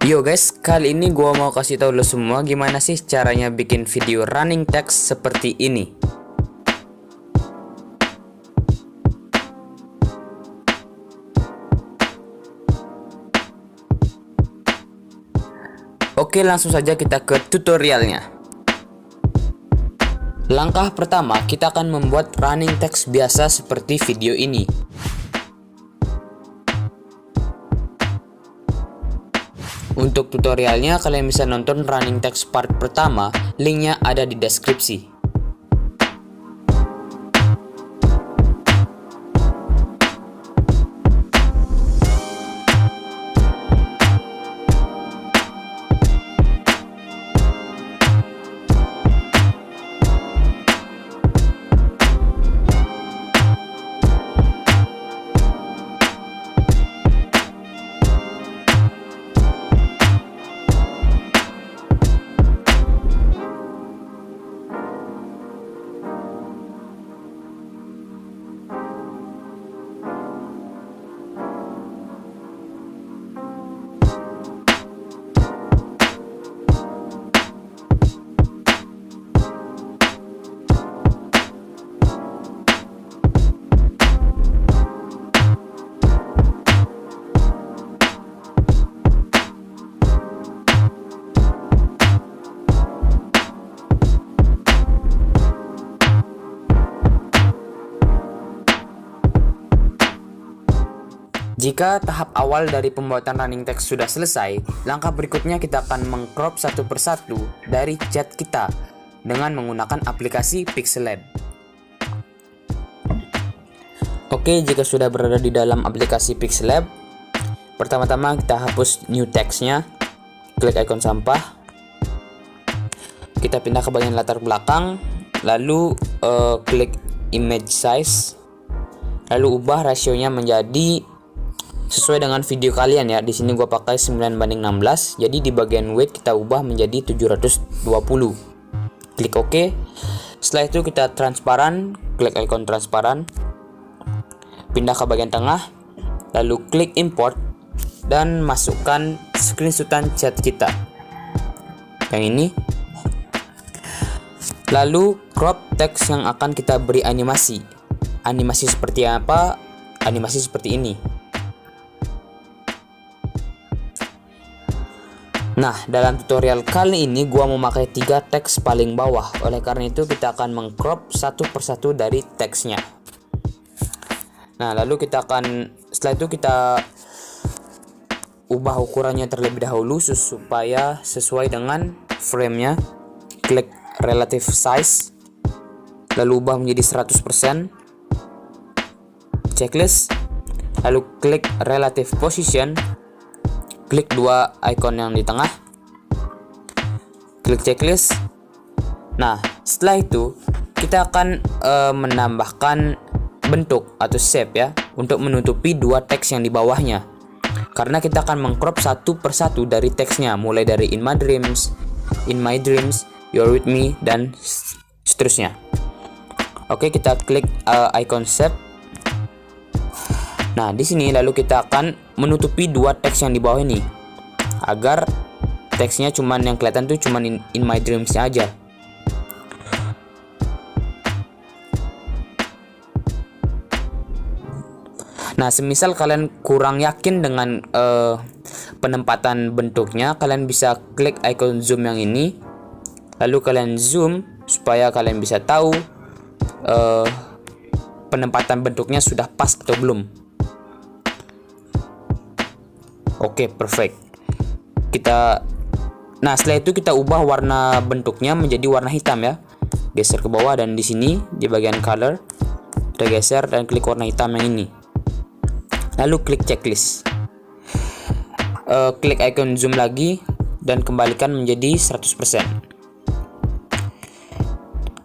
Yo guys, kali ini gua mau kasih tahu lo semua gimana sih caranya bikin video running text seperti ini. Oke, langsung saja kita ke tutorialnya. Langkah pertama, kita akan membuat running text biasa seperti video ini. Untuk tutorialnya kalian bisa nonton running text part pertama, linknya ada di deskripsi. Jika tahap awal dari pembuatan running text sudah selesai, langkah berikutnya kita akan mengcrop satu persatu dari chat kita dengan menggunakan aplikasi Pixellab. Oke, jika sudah berada di dalam aplikasi Pixellab, pertama-tama kita hapus new text-nya, klik ikon sampah, kita pindah ke bagian latar belakang, lalu klik image size, lalu ubah rasionya menjadi sesuai dengan video kalian ya. Di sini gua pakai 9:16. Jadi di bagian weight kita ubah menjadi 720. Klik OK. Setelah itu kita transparan, klik ikon transparan. Pindah ke bagian tengah, lalu klik import dan masukkan screenshotan chat kita. Yang ini. Lalu crop text yang akan kita beri animasi. Animasi seperti apa? Animasi seperti ini. Nah, dalam tutorial kali ini gua mau pakai 3 teks paling bawah. Oleh karena itu kita akan mengcrop satu persatu dari teksnya. Nah, lalu setelah itu kita ubah ukurannya terlebih dahulu supaya sesuai dengan frame-nya. Klik relative size, lalu ubah menjadi 100%. Checklist, lalu klik relative position. Klik dua icon yang di tengah, klik checklist. Nah, setelah itu kita akan menambahkan bentuk atau shape ya, untuk menutupi dua teks yang di bawahnya. Karena kita akan mengcrop satu persatu dari teksnya, mulai dari in my dreams, you're with me, dan seterusnya. Oke, kita klik icon shape. Nah, di sini lalu kita akan menutupi dua teks yang di bawah ini agar teksnya yang kelihatan tuh cuman in my dreams aja. Nah, semisal kalian kurang yakin dengan penempatan bentuknya, kalian bisa klik icon zoom yang ini, lalu kalian zoom supaya kalian bisa tahu penempatan bentuknya sudah pas atau belum. Oke, perfect. Nah, setelah itu kita ubah warna bentuknya menjadi warna hitam ya. Geser ke bawah dan di sini di bagian color kita geser dan klik warna hitam yang ini. Lalu klik checklist. Klik icon zoom lagi dan kembalikan menjadi 100%.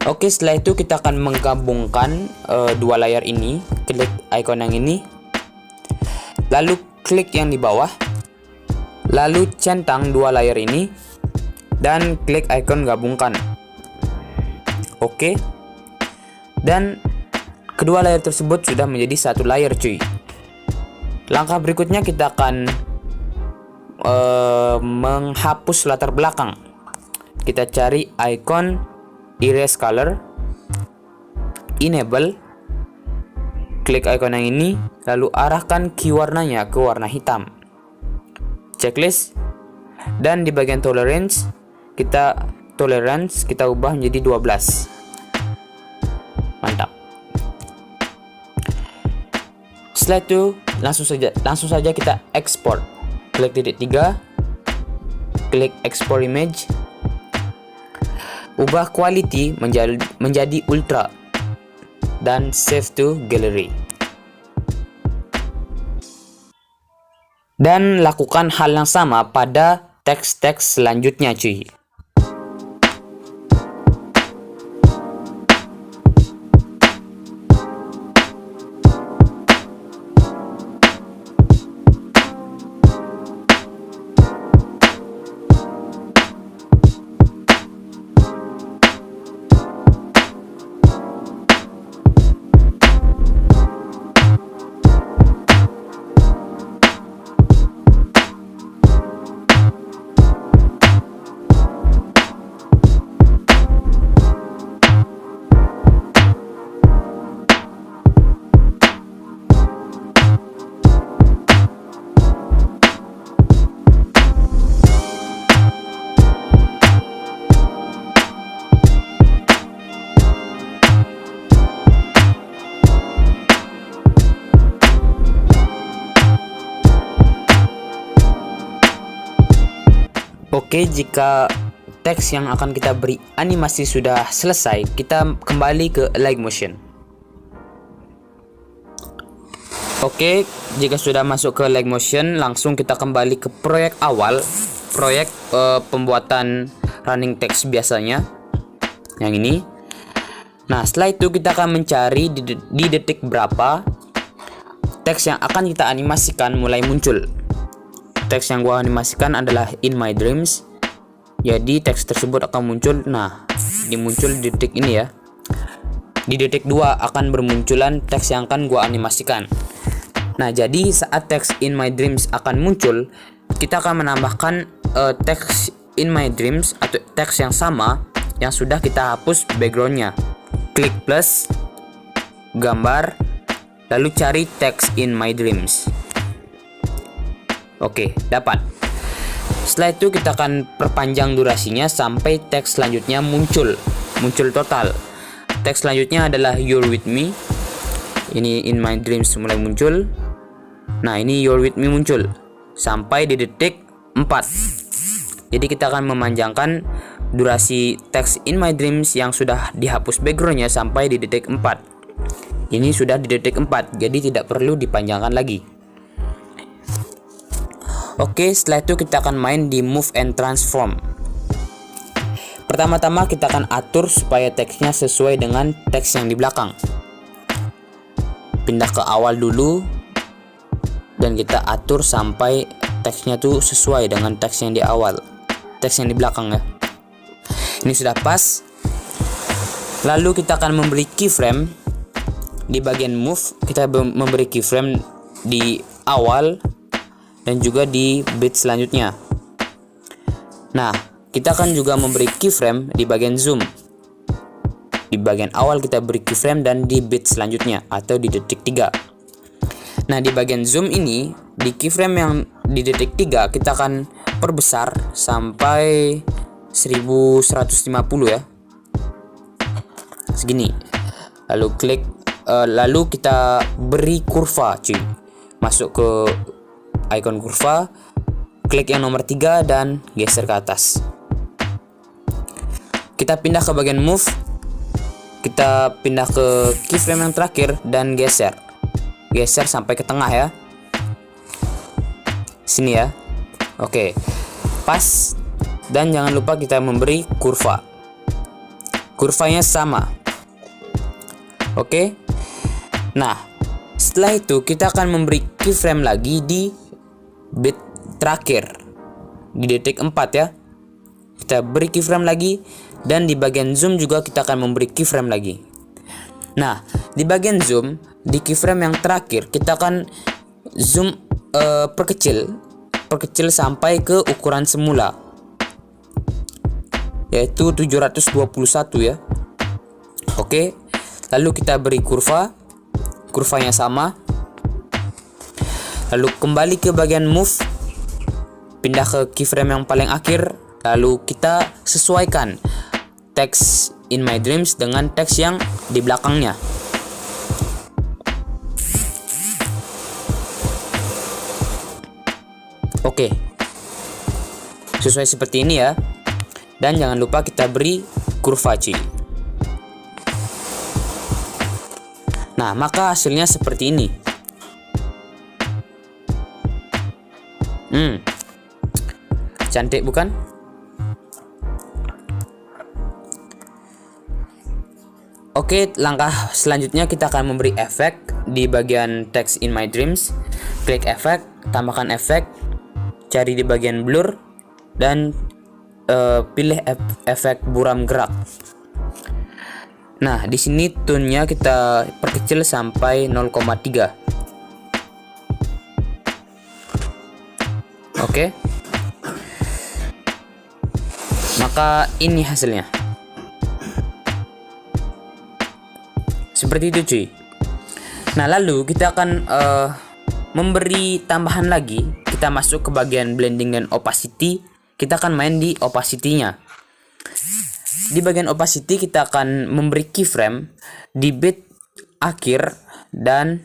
Oke, setelah itu kita akan menggabungkan dua layar ini. Klik icon yang ini, lalu klik yang di bawah, lalu centang dua layar ini dan klik icon gabungkan. Oke. Dan kedua layar tersebut sudah menjadi satu layar cuy. Langkah berikutnya kita akan menghapus latar belakang. Kita cari icon erase color, enable, klik icon yang ini, lalu arahkan key warnanya ke warna hitam. Checklist, dan di bagian tolerance kita ubah menjadi 12. Mantap. Setelah itu langsung saja kita export. Klik titik 3, klik export image, ubah quality menjadi ultra, dan save to gallery. Dan lakukan hal yang sama pada teks-teks selanjutnya, cuy. Oke, jika teks yang akan kita beri animasi sudah selesai, kita kembali ke Light Motion. Oke, jika sudah masuk ke Light Motion, langsung kita kembali ke proyek awal, proyek pembuatan running text biasanya, yang ini. Nah, setelah itu kita akan mencari di detik berapa teks yang akan kita animasikan mulai muncul. Teks yang gua animasikan adalah In My Dreams. Jadi teks tersebut akan muncul, dimuncul di detik ini ya. Di detik 2 akan bermunculan teks yang akan gua animasikan. Nah, jadi saat teks In My Dreams akan muncul, kita akan menambahkan teks In My Dreams atau teks yang sama yang sudah kita hapus backgroundnya. Klik plus, gambar, lalu cari teks In My Dreams. Oke, dapat. Setelah itu kita akan perpanjang durasinya sampai teks selanjutnya muncul total. Teks selanjutnya adalah You're With Me. Ini In My Dreams mulai muncul. Nah, ini You're With Me muncul sampai di detik 4. Jadi kita akan memanjangkan durasi teks In My Dreams yang sudah dihapus backgroundnya sampai di detik 4. Ini sudah di detik 4, jadi tidak perlu dipanjangkan lagi. Oke, setelah itu kita akan main di Move and Transform. Pertama-tama kita akan atur supaya teksnya sesuai dengan teks yang di belakang. Pindah ke awal dulu, dan kita atur sampai teksnya tuh sesuai dengan teks yang di awal, teks yang di belakang ya. Ini sudah pas. Lalu kita akan memberi keyframe di bagian Move. Kita memberi keyframe di awal dan juga di bit selanjutnya. Nah, kita akan juga memberi keyframe di bagian zoom. Di bagian awal kita beri keyframe dan di bit selanjutnya atau di detik 3. Nah, di bagian zoom ini, di keyframe yang di detik 3 kita akan perbesar sampai 1150 ya. Segini. Lalu kita beri kurva, cuy. Masuk ke icon kurva, klik yang nomor 3 dan geser ke atas. Kita pindah ke bagian move, kita pindah ke keyframe yang terakhir dan geser sampai ke tengah ya, sini ya. Oke, pas. Dan jangan lupa kita memberi kurvanya sama. Oke. Nah, setelah itu kita akan memberi keyframe lagi di bit terakhir di detik 4 ya. Kita beri keyframe lagi, dan di bagian zoom juga kita akan memberi keyframe lagi. Nah, di bagian zoom, di keyframe yang terakhir kita akan zoom perkecil perkecil sampai ke ukuran semula, yaitu 721 ya. Oke, lalu kita beri kurvanya sama. Lalu kembali ke bagian move, pindah ke keyframe yang paling akhir. Lalu kita sesuaikan teks in my dreams dengan teks yang di belakangnya. Oke, sesuai seperti ini ya. Dan jangan lupa kita beri kurva cuy. Nah, maka hasilnya seperti ini. Cantik bukan? Oke, langkah selanjutnya kita akan memberi efek di bagian text in my dreams. Klik efek, tambahkan efek, cari di bagian blur, dan pilih efek buram gerak. Nah, di sini tone-nya kita perkecil sampai 0,3. Oke. Maka ini hasilnya. Seperti itu cuy. Nah, lalu kita akan memberi tambahan lagi. Kita masuk ke bagian blending dan opacity. Kita akan main di opacity-nya. Di bagian opacity kita akan memberi keyframe di bit akhir dan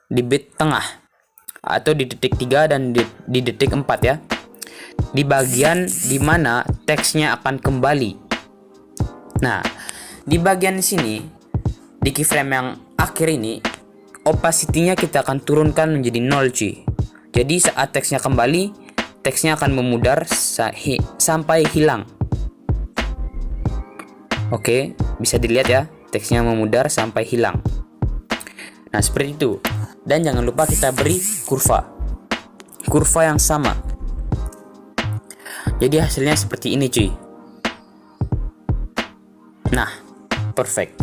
di bit tengah, atau di detik 3 dan di detik 4 ya. Di bagian dimana teksnya akan kembali. Nah, di bagian sini, di keyframe yang akhir ini, opacity-nya kita akan turunkan menjadi 0 cuy. Jadi saat teksnya kembali, teksnya akan memudar sampai hilang. Oke, bisa dilihat ya, teksnya memudar sampai hilang. Nah, seperti itu. Dan jangan lupa kita beri kurva yang sama. Jadi hasilnya seperti ini cuy. Nah, perfect.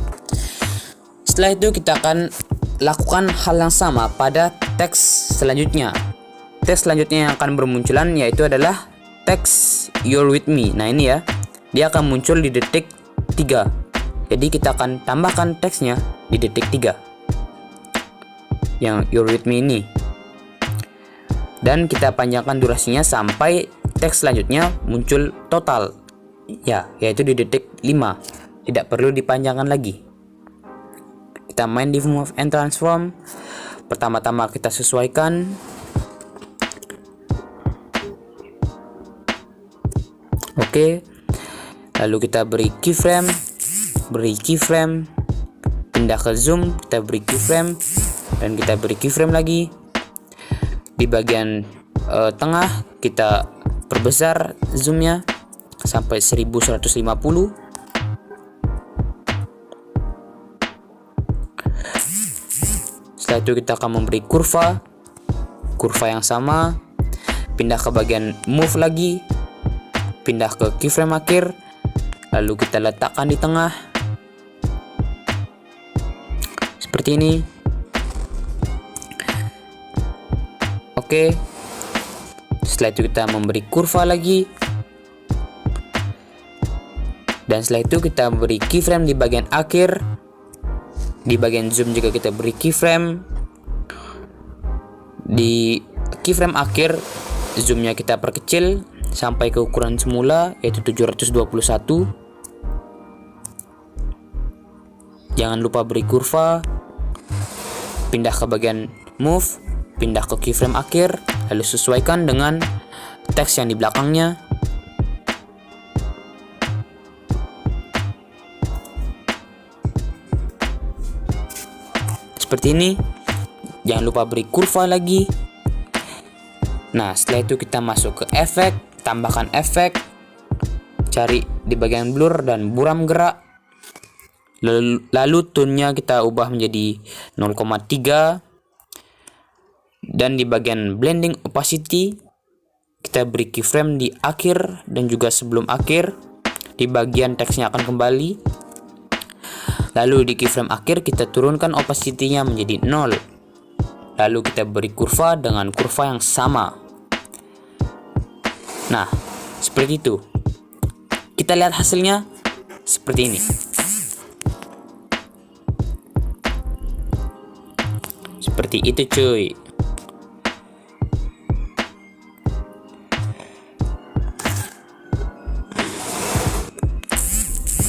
Setelah itu kita akan lakukan hal yang sama pada teks selanjutnya. Teks selanjutnya yang akan bermunculan yaitu adalah teks you're with me. Nah, ini ya, dia akan muncul di detik 3. Jadi kita akan tambahkan teksnya di detik 3 yang you're with me ini. Dan kita panjangkan durasinya sampai teks selanjutnya muncul total ya, yaitu di detik 5. Tidak perlu dipanjangkan lagi. Kita main di move and transform. Pertama-tama kita sesuaikan. Oke. Lalu kita beri keyframe, pindah ke zoom, kita beri keyframe, dan kita beri keyframe lagi. Di bagian tengah kita perbesar zoomnya sampai 1150. Setelah itu kita akan memberi kurva yang sama, pindah ke bagian move lagi, pindah ke keyframe akhir, lalu kita letakkan di tengah seperti ini. Oke. Setelah itu kita memberi kurva lagi, dan setelah itu kita beri keyframe di bagian akhir. Di bagian zoom juga kita beri keyframe. Di keyframe akhir zoomnya kita perkecil sampai ke ukuran semula, yaitu 721. Jangan lupa beri kurva, pindah ke bagian move, pindah ke keyframe akhir, lalu sesuaikan dengan teks yang di belakangnya. Seperti ini. Jangan lupa beri kurva lagi. Nah, setelah itu kita masuk ke efek, tambahkan efek, cari di bagian blur dan buram gerak. Lalu tone-nya kita ubah menjadi 0,3. Dan di bagian blending opacity kita beri keyframe di akhir dan juga sebelum akhir. Di bagian teksnya akan kembali. Lalu di keyframe akhir kita turunkan opacity-nya menjadi 0. Lalu kita beri kurva dengan kurva yang sama. Nah, seperti itu. Kita lihat hasilnya seperti ini. Seperti itu cuy.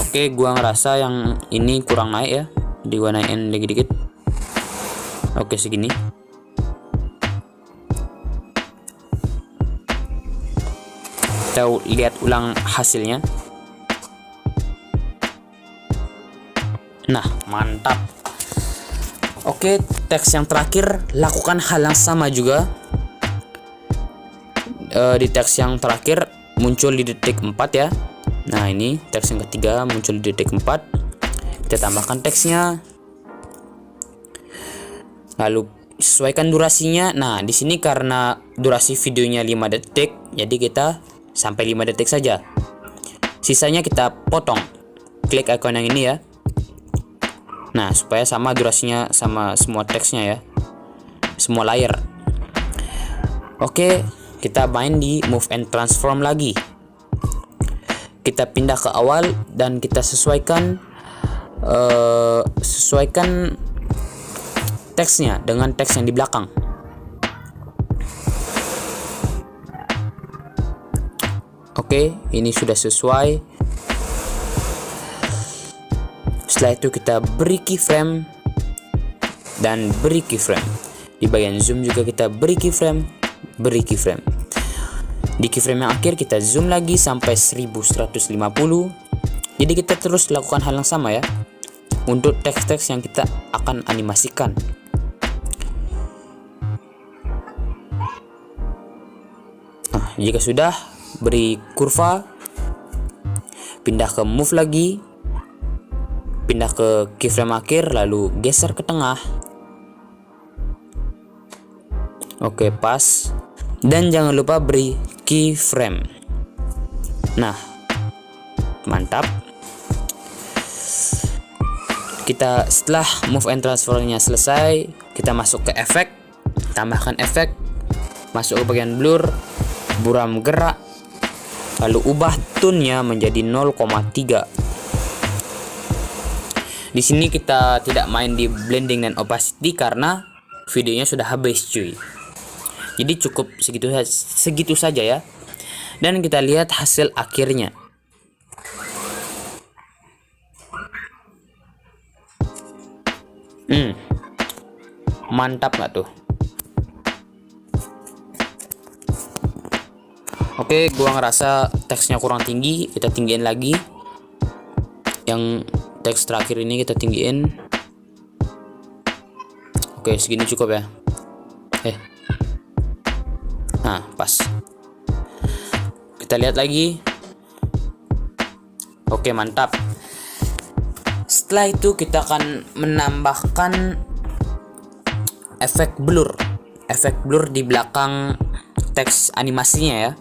Oke, gua ngerasa yang ini kurang naik ya. Jadi gua naikin lagi dikit. Oke, segini. Kita lihat ulang hasilnya. Nah, mantap. Oke, teks yang terakhir lakukan hal yang sama juga. Di teks yang terakhir muncul di detik 4 ya. Nah, ini teks yang ketiga muncul di detik 4. Kita tambahkan teksnya. Lalu sesuaikan durasinya. Nah, di sini karena durasi videonya 5 detik, jadi kita sampai 5 detik saja. Sisanya kita potong. Klik icon yang ini ya. Nah, supaya sama durasinya sama semua teksnya ya. Semua layer. Oke, kita main di move and transform lagi. Kita pindah ke awal dan kita sesuaikan teksnya dengan teks yang di belakang. Oke, ini sudah sesuai. Setelah itu kita beri keyframe dan beri keyframe. Di bagian zoom juga kita beri keyframe, beri keyframe. Di keyframe yang akhir kita zoom lagi sampai 1150. Jadi kita terus lakukan hal yang sama ya untuk teks-teks yang kita akan animasikan. Nah, jika sudah, beri kurva, pindah ke move lagi, pindah ke keyframe akhir, lalu geser ke tengah. Oke, pas. Dan jangan lupa beri keyframe. Nah, mantap. Kita setelah move and transformnya selesai, kita masuk ke efek, tambahkan efek, masuk ke bagian blur, buram gerak, lalu ubah tone-nya menjadi 0,3. Di sini kita tidak main di blending dan opacity karena videonya sudah habis cuy. Jadi cukup segitu saja ya. Dan kita lihat hasil akhirnya. Mantap nggak tuh? Oke, gua ngerasa teksnya kurang tinggi, kita tinggiin lagi. Yang teks terakhir ini kita tinggiin. Oke, segini cukup ya. Nah, pas. Kita lihat lagi. Oke, mantap. Setelah itu kita akan menambahkan efek blur. Efek blur di belakang teks animasinya ya.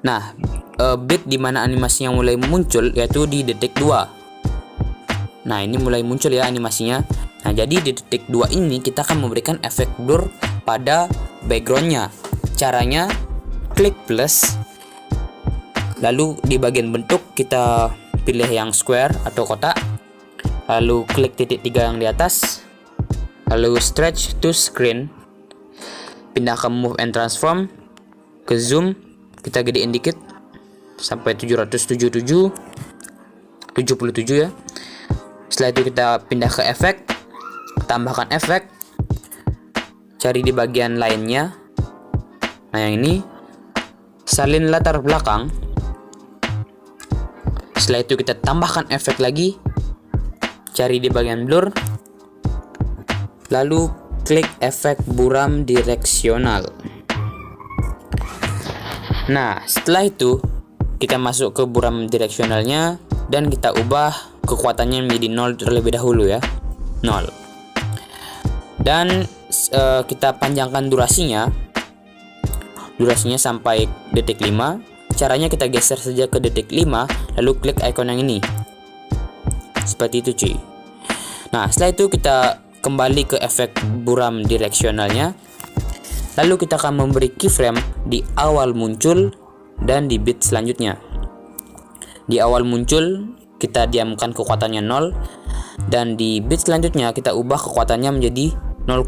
Nah, bit dimana animasinya mulai muncul yaitu di detik 2. Nah, ini mulai muncul ya animasinya. Nah, jadi di detik 2 ini kita akan memberikan efek blur pada backgroundnya. Caranya klik plus, lalu di bagian bentuk kita pilih yang square atau kotak, lalu klik titik 3 yang di atas, lalu stretch to screen, pindah ke move and transform, ke zoom kita gedein dikit sampai 777 ya. Setelah itu kita pindah ke efek, tambahkan efek, cari di bagian lainnya. Nah, yang ini salin latar belakang. Setelah itu kita tambahkan efek lagi, cari di bagian blur, lalu klik efek buram direksional. Nah, setelah itu kita masuk ke buram direksionalnya dan kita ubah kekuatannya menjadi 0 terlebih dahulu ya. 0. Dan kita panjangkan durasinya sampai detik 5. Caranya kita geser saja ke detik 5, lalu klik icon yang ini seperti itu cuy. Nah, setelah itu kita kembali ke efek buram direksionalnya, Lalu kita akan memberi keyframe di awal muncul dan di bit selanjutnya. Di awal muncul kita diamkan kekuatannya 0, dan di bit selanjutnya kita ubah kekuatannya menjadi 0,2.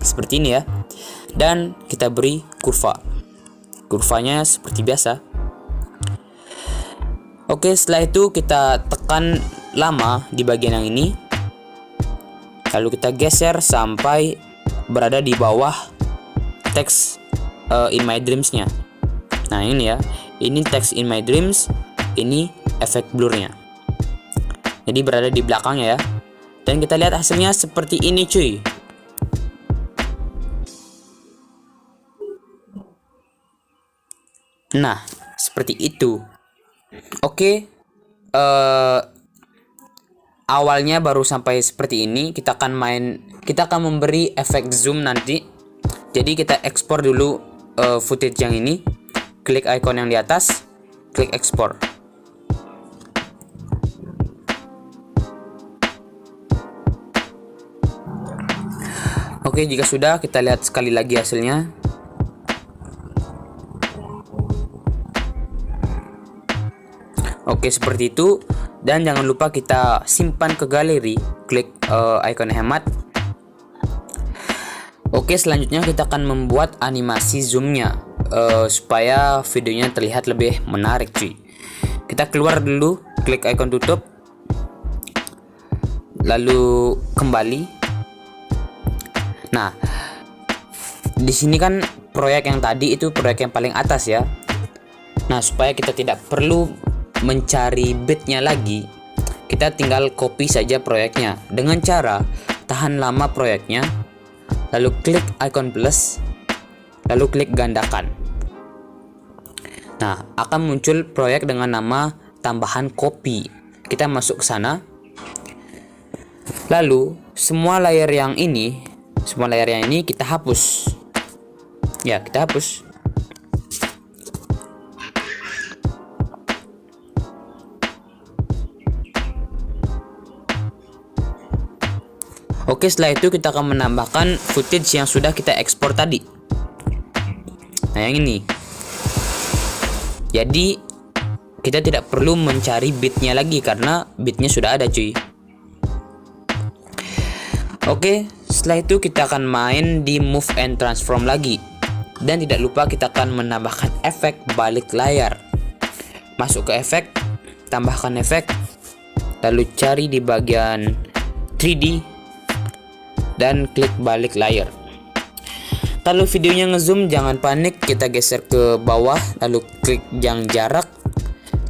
Seperti ini ya. Dan kita beri kurva. Kurvanya seperti biasa. Oke, setelah itu kita tekan lama di bagian yang ini. Lalu kita geser sampai berada di bawah teks In My Dreams-nya. Nah, ini ya. Ini teks In My Dreams, ini efek blurnya. Jadi berada di belakangnya ya. Dan kita lihat hasilnya seperti ini cuy. Nah, seperti itu. Oke, awalnya baru sampai seperti ini. Kita akan memberi efek zoom nanti. Jadi kita ekspor dulu footage yang ini. Klik icon yang di atas, klik ekspor. Oke, jika sudah, kita lihat sekali lagi hasilnya. Oke, seperti itu. Dan jangan lupa kita simpan ke galeri, klik icon hemat. Oke, selanjutnya kita akan membuat animasi zoomnya supaya videonya terlihat lebih menarik cuy. Kita keluar dulu, klik icon tutup, lalu kembali. Nah, di sini kan proyek yang tadi itu proyek yang paling atas ya. Nah, supaya kita tidak perlu mencari bitnya lagi, kita tinggal copy saja proyeknya dengan cara tahan lama proyeknya, lalu klik icon plus, lalu klik gandakan. Nah, akan muncul proyek dengan nama tambahan copy. Kita masuk ke sana, lalu semua layar yang ini kita hapus ya. Kita hapus. Oke, setelah itu kita akan menambahkan footage yang sudah kita ekspor tadi. Nah, yang ini. Jadi kita tidak perlu mencari bitnya lagi karena bitnya sudah ada cuy. Oke, setelah itu kita akan main di move and transform lagi. Dan tidak lupa kita akan menambahkan efek balik layar. Masuk ke efek, tambahkan efek, lalu cari di bagian 3D dan klik balik layar. Kalau videonya ngezoom, jangan panik, kita geser ke bawah, lalu klik yang jarak,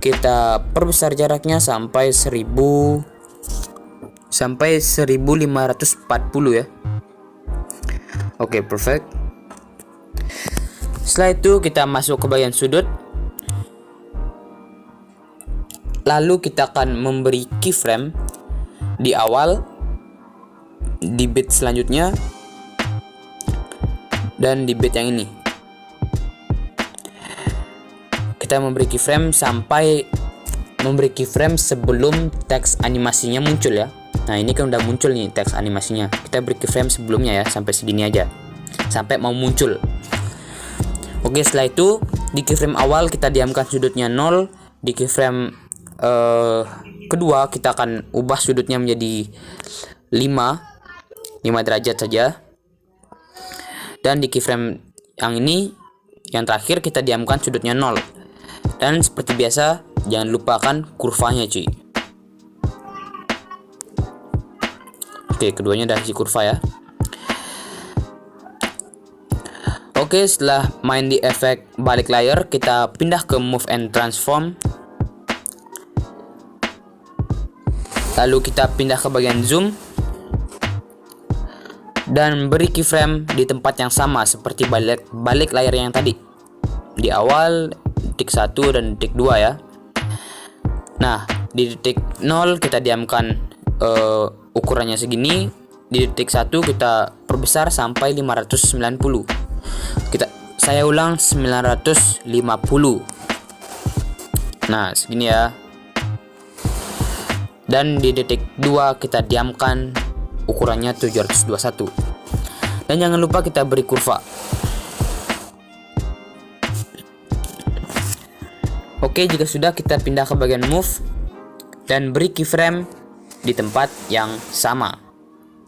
kita perbesar jaraknya sampai 1540 ya. Oke, perfect. Setelah itu kita masuk ke bagian sudut, lalu kita akan memberi keyframe di awal, di bit selanjutnya, dan di bit yang ini. Kita memberi keyframe sebelum teks animasinya muncul ya. Nah, ini kan udah muncul nih teks animasinya. Kita beri keyframe sebelumnya ya, sampai segini aja, sampai mau muncul. Oke, setelah itu di keyframe awal kita diamkan sudutnya 0. Di keyframe kedua kita akan ubah sudutnya menjadi 5 derajat saja. Dan di keyframe yang ini, yang terakhir, kita diamkan sudutnya 0. Dan seperti biasa, jangan lupakan kurvanya cuy. Oke, keduanya udah isi kurva ya. Oke, setelah main di efek balik layar, kita pindah ke move and transform. Lalu kita pindah ke bagian zoom dan beri keyframe di tempat yang sama seperti balik layar yang tadi, di awal, detik 1 dan detik 2 ya. Nah, di detik 0 kita diamkan ukurannya segini. Di detik 1 kita perbesar sampai 590. Saya ulang, 950. Nah, segini ya. Dan di detik 2 kita diamkan ukurannya 721. Dan jangan lupa kita beri kurva. Oke, jika sudah, kita pindah ke bagian move dan beri keyframe di tempat yang sama,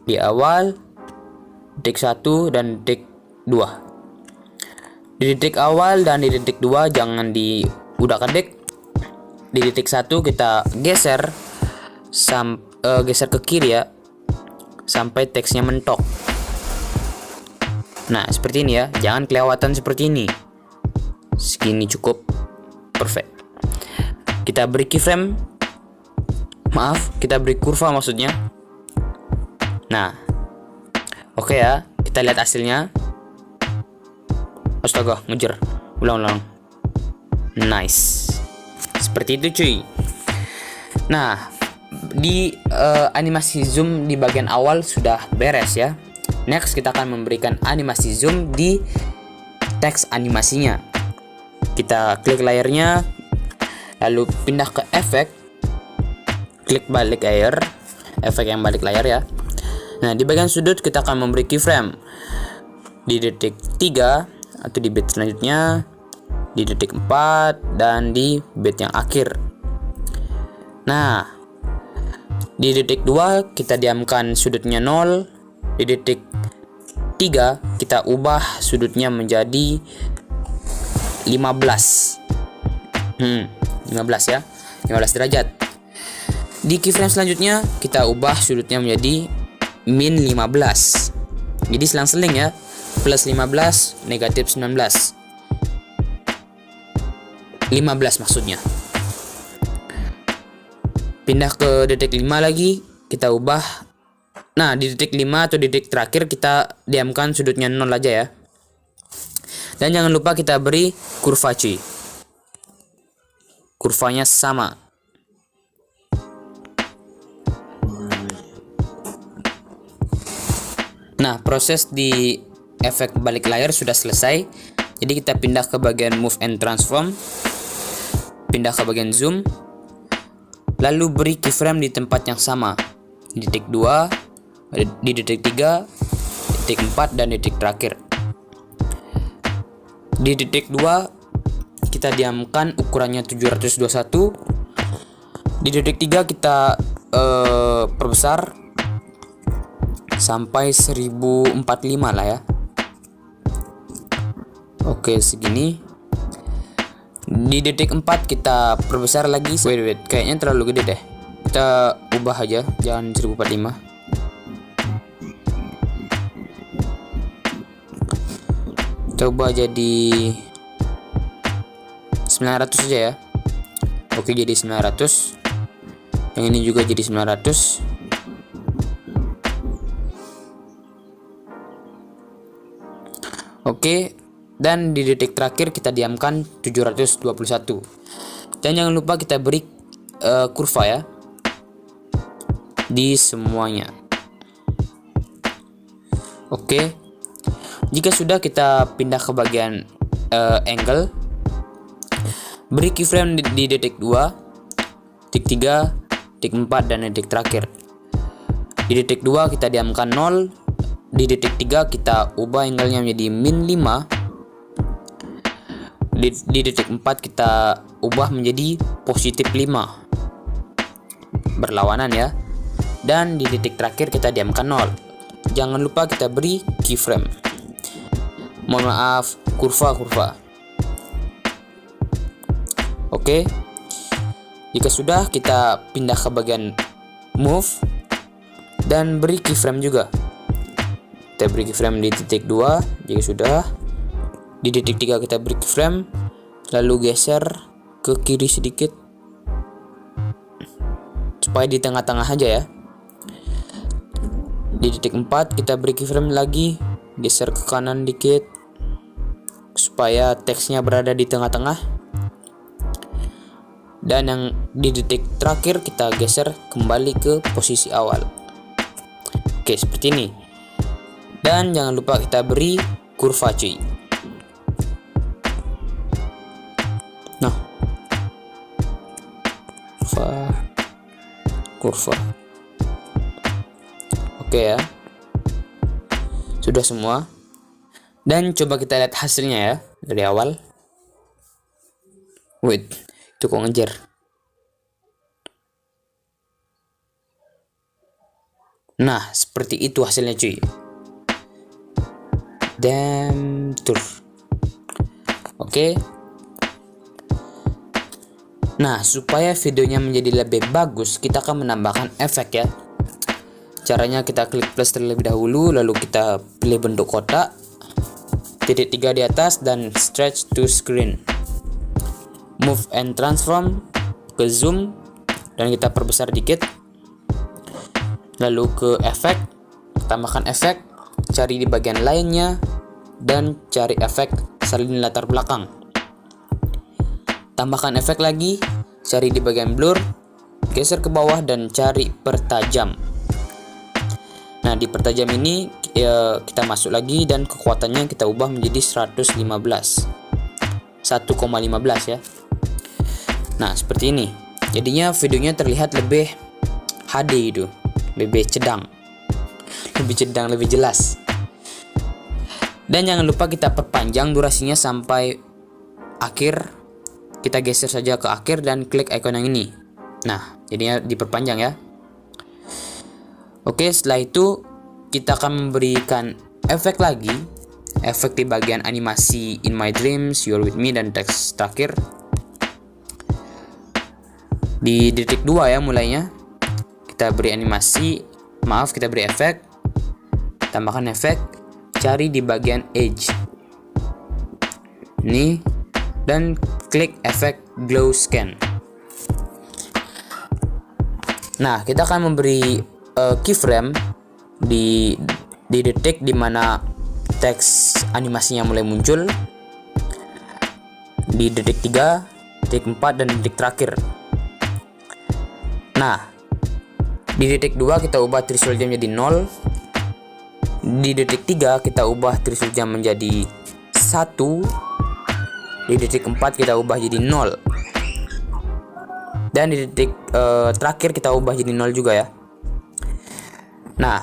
di awal detik 1 dan detik 2. Di detik awal dan di detik 2 jangan udah kedek. Di detik 1 kita geser ke kiri ya, sampai teksnya mentok. Nah, seperti ini ya, jangan kelewatan seperti ini. Segini cukup perfect. Kita beri keyframe, kita beri kurva maksudnya. Nah, oke ya, kita lihat hasilnya. Astaga, ngejar. Ulang. Nice. Seperti itu cuy. Nah, di animasi zoom di bagian awal sudah beres ya. Next, kita akan memberikan animasi zoom di teks animasinya. Kita klik layarnya, lalu pindah ke efek, klik balik layar, efek yang balik layar ya. Nah, di bagian sudut kita akan memberi keyframe di detik 3 atau di bit selanjutnya, di detik 4 dan di bit yang akhir. Nah, di detik 2 kita diamkan sudutnya 0, di detik 3 kita ubah sudutnya menjadi 15. 15 ya, 15 derajat. Di keyframe selanjutnya kita ubah sudutnya menjadi min 15. Jadi selang-seling ya, plus 15, negatif 19. 15 maksudnya. Pindah ke detik 5 lagi, kita ubah. Nah, di detik 5 atau di detik terakhir kita diamkan sudutnya 0 aja ya. Dan jangan lupa kita beri kurva cuy. Kurvanya sama. Nah, proses di efek balik layar sudah selesai. Jadi kita pindah ke bagian move and transform, pindah ke bagian zoom, lalu beri keyframe di tempat yang sama, di detik 2, di detik 3, detik 4 dan detik terakhir. Di detik 2 kita diamkan ukurannya 721. Di detik 3 kita perbesar sampai 1045 lah ya. Oke, segini. Di detik 4 kita perbesar lagi. Wait, kayaknya terlalu gede deh. Kita ubah aja, jangan 1045. Coba jadi 900 aja ya. Oke, jadi 900. Yang ini juga jadi 900. Oke, dan di detik terakhir kita diamkan 721. Dan jangan lupa kita beri kurva ya di semuanya. Oke, jika sudah, kita pindah ke bagian angle, beri keyframe di detik 2, detik 3, detik 4 dan detik terakhir. Di detik 2 kita diamkan 0, di detik 3 kita ubah angle-nya menjadi min 5, di detik 4 kita ubah menjadi positif 5, berlawanan ya. Dan di detik terakhir kita diamkan 0. Jangan lupa kita beri keyframe, mohon maaf, kurva. Oke, jika sudah, kita pindah ke bagian move dan beri keyframe juga. Kita beri keyframe di titik 2 jika sudah. Di detik 3 kita beri keyframe, lalu geser ke kiri sedikit supaya di tengah-tengah aja ya. Di detik 4 kita beri keyframe lagi, geser ke kanan dikit supaya teksnya berada di tengah-tengah. Dan yang di detik terakhir kita geser kembali ke posisi awal. Oke, seperti ini. Dan jangan lupa kita beri kurva cuy. Nah, kurva. Oke ya. Sudah semua. Dan coba kita lihat hasilnya ya dari awal. Wait, itu kok ngejar. Nah, seperti itu hasilnya cuy. Damn tour. Oke. Nah, supaya videonya menjadi lebih bagus, kita akan menambahkan efek ya. Caranya kita klik plus terlebih dahulu, lalu kita pilih bentuk kotak, titik 3 di atas, dan stretch to screen. Move and transform ke zoom, dan kita perbesar dikit. Lalu ke efek, tambahkan efek, cari di bagian lainnya, dan cari efek salin latar belakang. Tambahkan efek lagi, cari di bagian blur, geser ke bawah, dan cari pertajam. Nah, di pertajam ini ya, kita masuk lagi dan kekuatannya kita ubah menjadi 115 ya. Nah, seperti ini. Jadinya videonya terlihat lebih HD itu, lebih cedang, lebih jelas. Dan jangan lupa kita perpanjang durasinya sampai akhir. Kita geser saja ke akhir dan klik icon yang ini. Nah, jadinya diperpanjang ya. Oke, setelah itu kita akan memberikan efek lagi. Efek di bagian animasi In My Dreams, You're With Me, dan teks terakhir. Di detik 2 ya mulainya. Kita beri animasi, kita beri efek. Tambahkan efek, cari di bagian edge. Ini, dan klik efek glow scan. Nah, kita akan memberi keyframe di detik dimana teks animasinya mulai muncul, di detik 3, detik 4, dan detik terakhir. Nah, di detik 2 kita ubah threshold jam menjadi 0. Di detik 3 kita ubah threshold jam menjadi 1. Di detik 4 kita ubah jadi 0. Dan di detik terakhir kita ubah jadi 0 juga ya. Nah,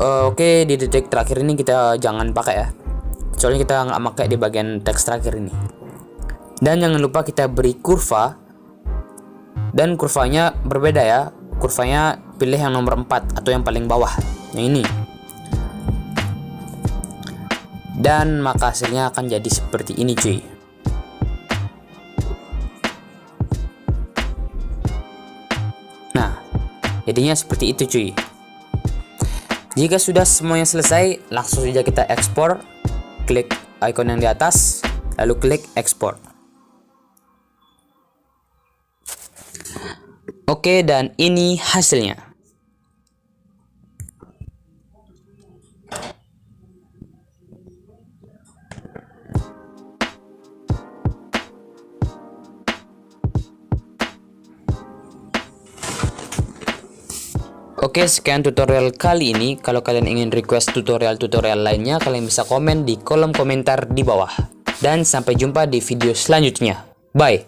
oke, di detik terakhir ini kita jangan pakai ya, soalnya kita nggak pakai di bagian teks terakhir ini. Dan jangan lupa kita beri kurva, dan kurvanya berbeda ya. Kurvanya pilih yang nomor 4 atau yang paling bawah, yang ini. Dan maka hasilnya akan jadi seperti ini cuy. Jadinya seperti itu cuy. Jika sudah semuanya selesai, langsung saja kita ekspor. Klik icon yang di atas, lalu klik ekspor. Oke, dan ini hasilnya. Oke, sekian tutorial kali ini. Kalau kalian ingin request tutorial-tutorial lainnya, kalian bisa komen di kolom komentar di bawah. Dan sampai jumpa di video selanjutnya. Bye!